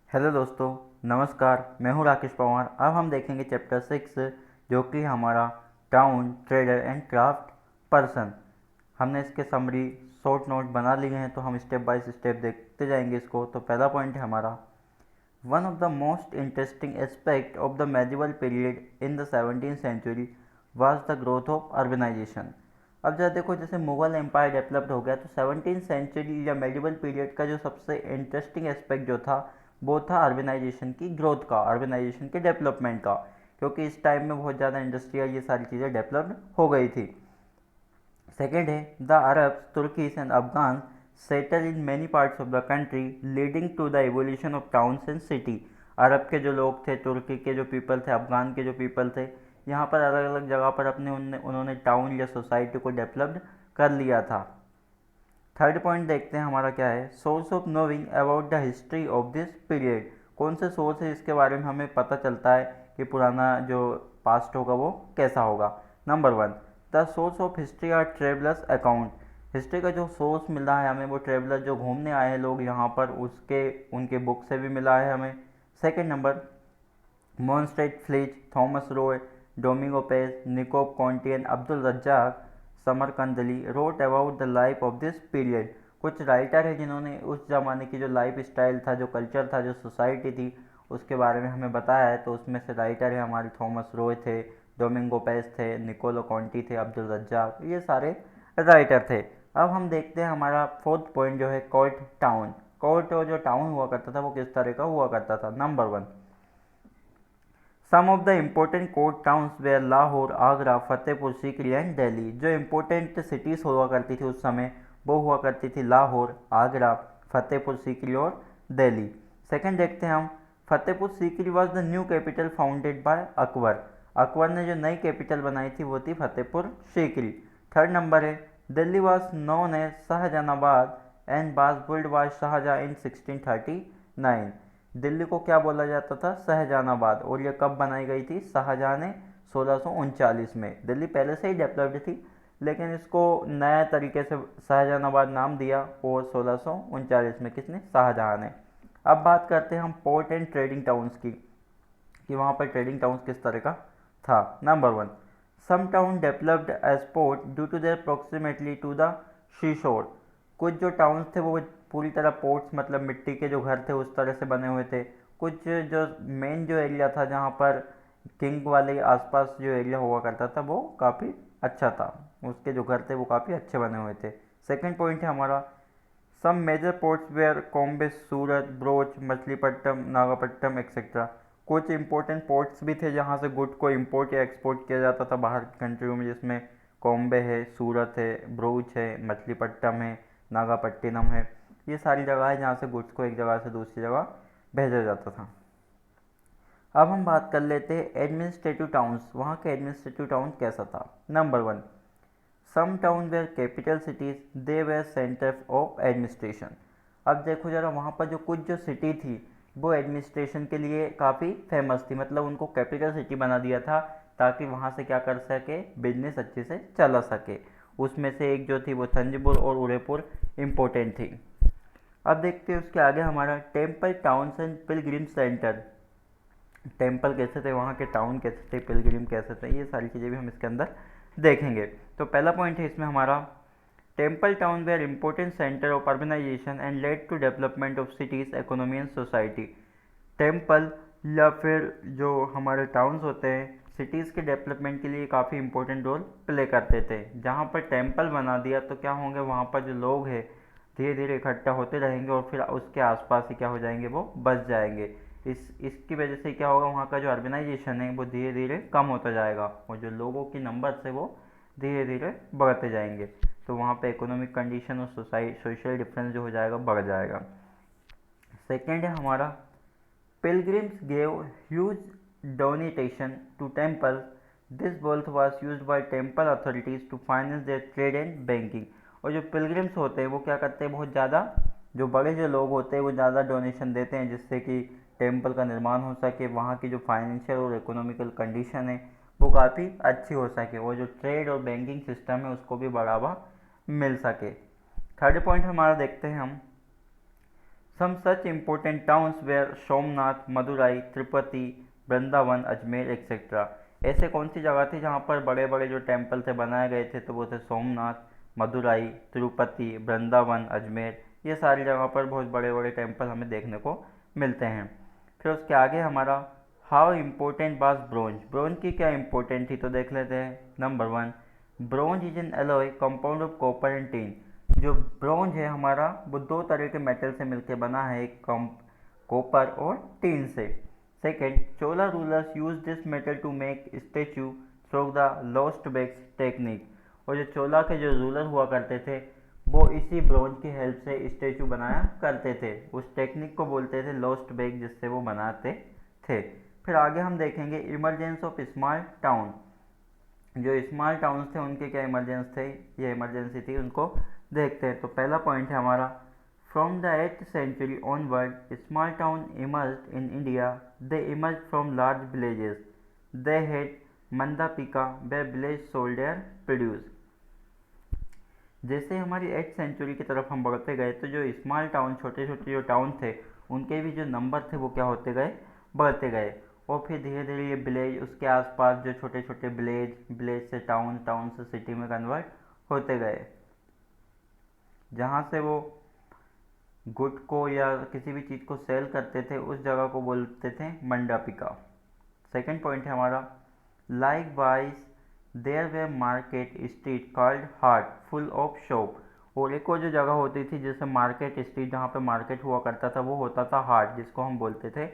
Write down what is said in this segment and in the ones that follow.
Hello दोस्तों, नमस्कार। मैं हूं राकेश पवार। अब हम देखेंगे चैप्टर 6, जो कि हमारा town trader and craft person. हमने इसके समरी शॉर्ट नोट बना लिए हैं, तो हम स्टेप बाय स्टेप देखते जाएंगे इसको। तो पहला पॉइंट है हमारा, one of the most interesting aspect of the medieval period in the 17th century was the growth of urbanisation. अब जब देखो, जैसे मुगल एम्पायर डेवलप्ड हो गया, तो 17th सेंचुरी या मेडिवल पीरियड का जो सबसे इंटरेस्टिंग एस्पेक्ट जो था, वो था अर्बनाइजेशन की ग्रोथ का, अर्बनाइजेशन के डेवलपमेंट का। क्योंकि इस टाइम में बहुत ज़्यादा इंडस्ट्रियल ये सारी चीज़ें डेवलप्ड हो गई थी। सेकेंड है, the Arabs, Turks and Afghan settle in many parts of the country, leading to the evolution of towns and city. अरब के जो लोग थे, तुर्की के जो पीपल थे, अफगान के जो पीपल थे, यहाँ पर अलग अलग जगह पर उन्होंने टाउन या सोसाइटी को डेवलप्ड कर लिया था। थर्ड पॉइंट देखते हैं हमारा क्या है, source of knowing about the history of this period. कौन से सोर्स है इसके बारे में हमें पता चलता है कि पुराना जो पास्ट होगा वो कैसा होगा। Number 1, the source of history are travellers account. History का जो सोर्स मिल रहा है हमें, वो ट्रेवलर जो घूमने आए हैं लोग यहाँ पर, उसके उनके बुक से भी मिला है हमें। Second number, Monserrate Fitch, Thomas Roe, Domingo Paes, Nicolo Conti and Abdul Razzaq Samarkandi wrote about the life of this period. कुछ राइटर है जिन्होंने उस ज़माने की जो लाइफ स्टाइल था, जो कल्चर था, जो सोसाइटी थी, उसके बारे में हमें बताया है। तो उसमें से राइटर है हमारे थॉमस रॉय थे, डोमिंगो पेज थे, निकोलो कॉन्टी थे, अब्दुल रज्जाक, ये सारे राइटर थे। अब हम देखते हैं हमारा फोर्थ पॉइंट जो है, कोर्ट टाउन। कोर्ट जो टाउन हुआ करता था वो किस तरह का हुआ करता था। Number 1, some of the important court towns were Lahore, Agra, Fatehpur Sikri and Delhi. जो इम्पोर्टेंट सिटीज़ हुआ करती थी उस समय, वो हुआ करती थी लाहौर, आगरा, फतेहपुर सीकरी और दिल्ली। सेकंड देखते हैं हम, Fatehpur Sikri was the new capital founded by Akbar. Akbar ने जो नई कैपिटल बनाई थी वो थी फतेहपुर सीकरी। थर्ड नंबर है, Delhi was known as Shahjahanabad and was built by Shahjahan in 1639। Delhi को क्या बोला जाता था, शाहजहानाबाद। और ये कब बनाई गई थी, शाहजहां ने 1639 में। दिल्ली पहले से ही डेवलप्ड थी, लेकिन इसको नया तरीके से शाहजहानाबाद नाम दिया, और 1639 में किसने, शाहजहां ने। अब बात करते हैं हम पोर्ट एंड ट्रेडिंग टाउन्स की, कि वहाँ पर ट्रेडिंग टाउन्स किस तरह का था। Number 1, some town developed as port due to their proximately to the sea shore. कुछ जो टाउन्स थे वो पूरी तरह पोर्ट्स, मतलब मिट्टी के जो घर थे उस तरह से बने हुए थे। कुछ जो मेन जो एरिया था, जहाँ पर किंग वाले आसपास जो एरिया हुआ करता था, वो काफ़ी अच्छा था, उसके जो घर थे वो काफ़ी अच्छे बने हुए थे। सेकंड पॉइंट है हमारा, some major ports were Cambay, Surat, Broach, Machilipatnam, Nagapattinam etcetera. कुछ इंपॉर्टेंट पोर्ट्स भी थे जहाँ से गुड को इंपोर्ट या एक्सपोर्ट किया जाता था बाहर कंट्रियों में, जिसमें कॉम्बे है, सूरत है, ब्रोच है, मछलीपट्टम है, नागापट्टिनम है। ये सारी जगह है जहाँ से गुड्स को एक जगह से दूसरी जगह भेजा जाता था। अब हम बात कर लेते हैं एडमिनिस्ट्रेटिव टाउन्स। वहाँ के एडमिनिस्ट्रेटिव टाउन कैसा था। Number 1, some town were capital cities, they were centre of administration. अब देखो जरा, वहाँ पर जो कुछ जो सिटी थी वो एडमिनिस्ट्रेशन के लिए काफ़ी फेमस थी, मतलब उनको कैपिटल सिटी बना दिया था, ताकि वहाँ से क्या कर सके, बिजनेस अच्छे से चला सके। उसमें से एक जो थी वो तंजौर और उदयपुर इम्पोर्टेंट थी। अब देखते हैं उसके आगे हमारा temple towns and Pilgrim centre. Temple कैसे थे, वहाँ के टाउन कैसे थे, पिलग्रिम कैसे थे, ये सारी चीज़ें भी हम इसके अंदर देखेंगे। तो पहला पॉइंट है इसमें हमारा, temple town were important centre of urbanisation and led to development of cities, economy and society. Temple या फिर जो हमारे टाउन्स होते हैं, सिटीज़ के डेवलपमेंट के लिए काफ़ी इंपॉर्टेंट रोल प्ले करते थे। जहाँ पर टेम्पल बना दिया तो क्या होंगे, वहाँ पर जो लोग हैं धीरे धीरे इकट्ठा होते रहेंगे, और फिर उसके आसपास ही क्या हो जाएंगे, वो बस जाएंगे। इसकी वजह से क्या होगा, वहाँ का जो अर्बनाइजेशन है वो धीरे धीरे कम होता जाएगा, और जो लोगों की नंबर है वो धीरे धीरे बढ़ते जाएंगे। तो वहाँ पे इकोनॉमिक कंडीशन और सोशल डिफरेंस जो हो जाएगा बढ़ जाएगा। सेकेंड है हमारा, pilgrims gave huge donation to temple, this wealth was used by temple authorities to finance their trade and banking. और जो पिलग्रिम्स होते हैं वो क्या करते हैं, बहुत ज़्यादा, जो बड़े जो लोग होते हैं वो ज़्यादा डोनेशन देते हैं, जिससे कि टेम्पल का निर्माण हो सके, वहाँ की जो फाइनेंशियल और इकोनॉमिकल कंडीशन है वो काफ़ी अच्छी हो सके, और जो ट्रेड और बैंकिंग सिस्टम है उसको भी बढ़ावा मिल सके। थर्ड पॉइंट हमारा देखते हैं हम, some such important towns were Somnath, Madurai, Tirupati, Vrindavan, Ajmer etcetera. ऐसे कौन सी जगह थी जहाँ पर बड़े बड़े जो टेम्पल थे बनाए गए थे, तो वो थे सोमनाथ, मदुराई, तिरुपति, वृंदावन, अजमेर। ये सारी जगह पर बहुत बड़े बड़े टेम्पल हमें देखने को मिलते हैं। फिर उसके आगे हमारा how important was bronze. Bronze की क्या इम्पोर्टेंट थी तो देख लेते हैं। Number 1, bronze is an alloy compound of copper and teen. जो ब्रोंज है हमारा वो दो तरह के मेटल से मिलकर बना है, एक कॉपर और टीन से। Second, Chola rulers use this metal to make statue through the lost wax technique. और जो चोला के जो रूलर हुआ करते थे वो इसी ब्रोंज की हेल्प से स्टेचू बनाया करते थे। उस टेक्निक को बोलते थे लोस्ट बेग, जिससे वो बनाते थे। फिर आगे हम देखेंगे इमरजेंस ऑफ स्मॉल टाउन। जो स्मॉल टाउन्स थे उनके क्या इमरजेंस थे, ये इमरजेंसी थी, उनको देखते हैं। तो पहला पॉइंट है हमारा, from the 8th century onward small town emerged in India. They emerge from large villages. They had mandapika where village sold their produce। जैसे हमारी 8th सेंचुरी की तरफ हम बढ़ते गए तो जो स्मॉल टाउन, छोटे छोटे जो टाउन थे, उनके भी जो नंबर थे वो क्या होते गए, बढ़ते गए। और फिर धीरे धीरे ये विलेज, उसके आसपास जो छोटे छोटे विलेज, विलेज से टाउन, टाउन से सिटी में कन्वर्ट होते गए, जहाँ से वो गुड को या किसी भी चीज़ को सेल करते थे उस जगह को बोलते थे मंडापिका। सेकेंड पॉइंट है हमारा, like wise their way market street called heart full of shop. और एक और जो जगह होती थी जैसे मार्केट स्ट्रीट, जहाँ पे मार्केट हुआ करता था, वो होता था हाट, जिसको हम बोलते थे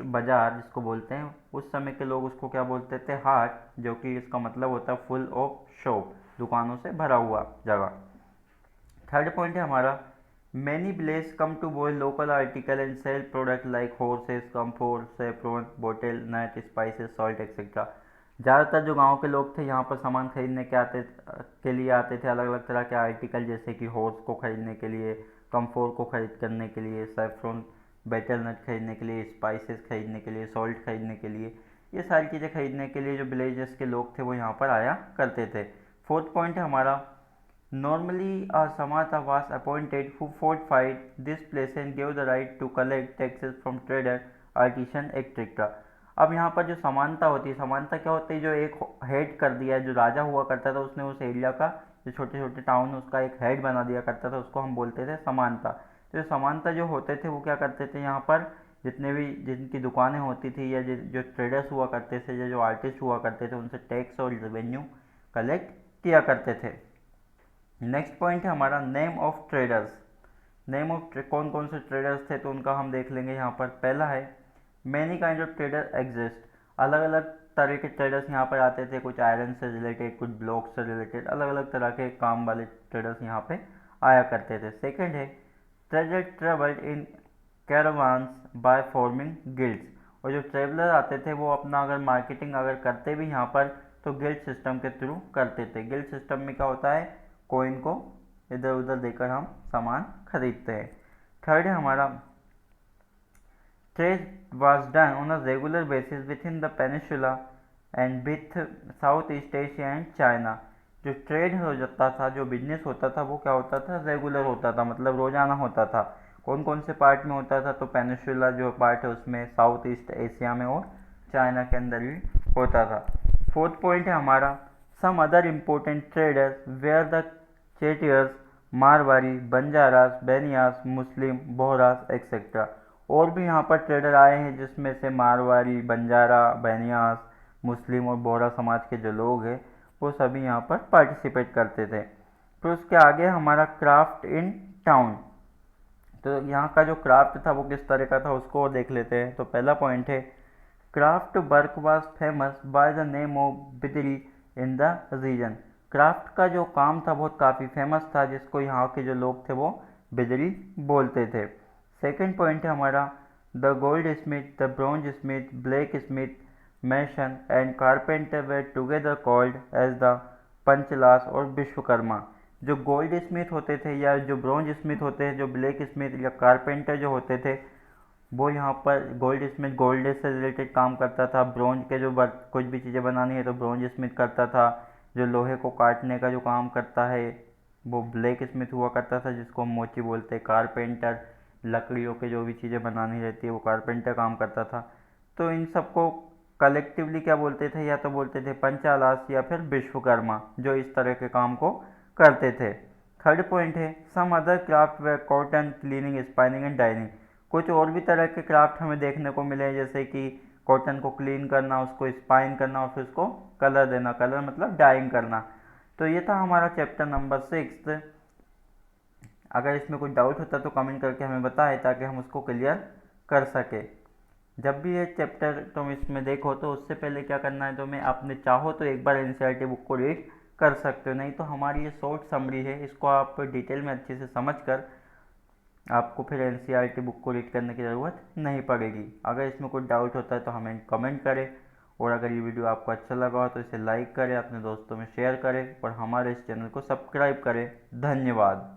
बाजार, जिसको बोलते हैं। उस समय के लोग उसको क्या बोलते थे, हाट, जो कि इसका मतलब होता है फुल ऑफ शॉप, दुकानों से भरा हुआ जगह। थर्ड पॉइंट है हमारा, many village come to buy local article and sell product like horses, comfort, saffron, bottle, nut, spices, salt etcetera. ज़्यादातर जो गांव के लोग थे यहाँ पर सामान खरीदने के लिए आते थे, अलग अलग तरह के आर्टिकल, जैसे कि हॉर्स को खरीदने के लिए, कम्फोर्ट को खरीद करने के लिए, सेफ्रॉन, बेटल नट खरीदने के लिए, स्पाइसेस खरीदने के लिए, सॉल्ट खरीदने के लिए, ये सारी चीज़ें खरीदने के लिए जो विलेजेस के लोग थे वो यहाँ पर आया करते थे। फोर्थ पॉइंट है हमारा, normally a samata was appointed who fortified this place and gave the right to collect taxes from trader, artisan, etc। अब यहाँ पर जो समानता होती है, समानता क्या होती है, जो एक हेड कर दिया, जो राजा हुआ करता था उसने उस एरिया का, जो छोटे छोटे टाउन उसका एक हेड बना दिया करता था, उसको हम बोलते थे समानता। तो समानता जो होते थे वो क्या करते थे, यहाँ पर जितने भी जिनकी दुकानें होती थी या जो ट्रेडर्स हुआ करते थे या जो आर्टिस्ट हुआ करते थे, उनसे टैक्स और रेवेन्यू कलेक्ट किया करते थे। नेक्स्ट पॉइंट है हमारा, name of traders. Name of कौन कौन से ट्रेडर्स थे तो उनका हम देख लेंगे यहाँ पर। पहला है, many kind of trader exist. अलग अलग तरह के ट्रेडर्स यहाँ पर आते थे, कुछ आयरन से रिलेटेड, कुछ ब्लॉक से रिलेटेड, अलग अलग तरह के काम वाले ट्रेडर्स यहाँ पे आया करते थे। सेकेंड है, trader travelled in caravans by forming guilds. और जो ट्रेवलर आते थे वो अपना अगर मार्केटिंग अगर करते भी यहाँ पर तो गिल्ड सिस्टम के थ्रू करते थे। गिल्ड सिस्टम में क्या होता है, कॉइन को इधर उधर देकर हम सामान खरीदते हैं। थर्ड है हमारा, trade was done on a regular basis with in the peninsula and with south east Asia and China. जो ट्रेड हो जाता था, जो बिजनेस होता था वो क्या होता था, रेगुलर होता था, मतलब रोजाना होता था। कौन कौन से पार्ट में होता था, तो पेनिनसुला जो पार्ट है उसमें, साउथ ईस्ट एशिया में और चाइना के अंदर भी होता था। फोर्थ पॉइंट है हमारा, some other important traders were the Chettiars, Marwari, Banjaras, Banias, Muslim, Bohras etcetera. और भी यहाँ पर ट्रेडर आए हैं जिसमें से मारवाड़ी, बंजारा, बेनियास, मुस्लिम और बोहरा समाज के जो लोग हैं वो सभी यहाँ पर पार्टिसिपेट करते थे। तो उसके आगे हमारा क्राफ्ट इन टाउन। तो यहाँ का जो क्राफ्ट था वो किस तरह का था उसको देख लेते हैं। तो पहला पॉइंट है, craft work was famous by the name of Bidri in the region. Craft का जो काम था बहुत काफ़ी फेमस था, जिसको यहाँ के जो लोग थे वो बिदरी बोलते थे। सेकंड पॉइंट है हमारा, the gold smith, the bronze smith, black smith, mason and carpenter were together called as the Panchalas और विश्वकर्मा। जो गोल्ड स्मिथ होते थे या जो ब्रॉन्ज स्मिथ होते हैं, जो ब्लैक स्मिथ या कारपेंटर जो होते थे, वो यहाँ पर गोल्ड स्मिथ गोल्ड से रिलेटेड काम करता था। ब्रॉन्ज के जो कुछ भी चीज़ें बनानी है तो ब्रॉन्ज स्मिथ करता था। जो लोहे को काटने का जो काम करता है वो ब्लैक स्मिथ हुआ करता था, जिसको हम मोची बोलते हैं। कारपेंटर लकड़ियों के जो भी चीज़ें बनानी रहती है वो कारपेंटर काम करता था। तो इन सबको कलेक्टिवली क्या बोलते थे, या तो बोलते थे पंचालास या फिर विश्वकर्मा, जो इस तरह के काम को करते थे। थर्ड पॉइंट है some other craft were cotton cleaning spinning and dyeing. कुछ और भी तरह के क्राफ्ट हमें देखने को मिले, जैसे कि कॉटन को क्लीन करना, उसको स्पाइन करना और फिर उसको कलर देना, कलर मतलब डाइंग करना। तो ये था हमारा चैप्टर नंबर 6। अगर इसमें कोई डाउट होता तो कमेंट करके हमें बताएं ताकि हम उसको क्लियर कर सके। जब भी ये चैप्टर तुम इसमें देखो तो उससे पहले क्या करना है, तुम्हें आपने चाहो तो एक बार एनसीईआरटी बुक को रीड कर सकते हो, नहीं तो हमारी ये शॉर्ट समरी है, इसको आप डिटेल में अच्छे से समझ कर आपको फिर एनसीईआरटी बुक को रीड करने की ज़रूरत नहीं पड़ेगी। अगर इसमें कोई डाउट होता है तो हमें कमेंट करें, और अगर ये वीडियो आपको अच्छा लगा हो तो इसे लाइक करें, अपने दोस्तों में शेयर करें और हमारे इस चैनल को सब्सक्राइब करें। धन्यवाद।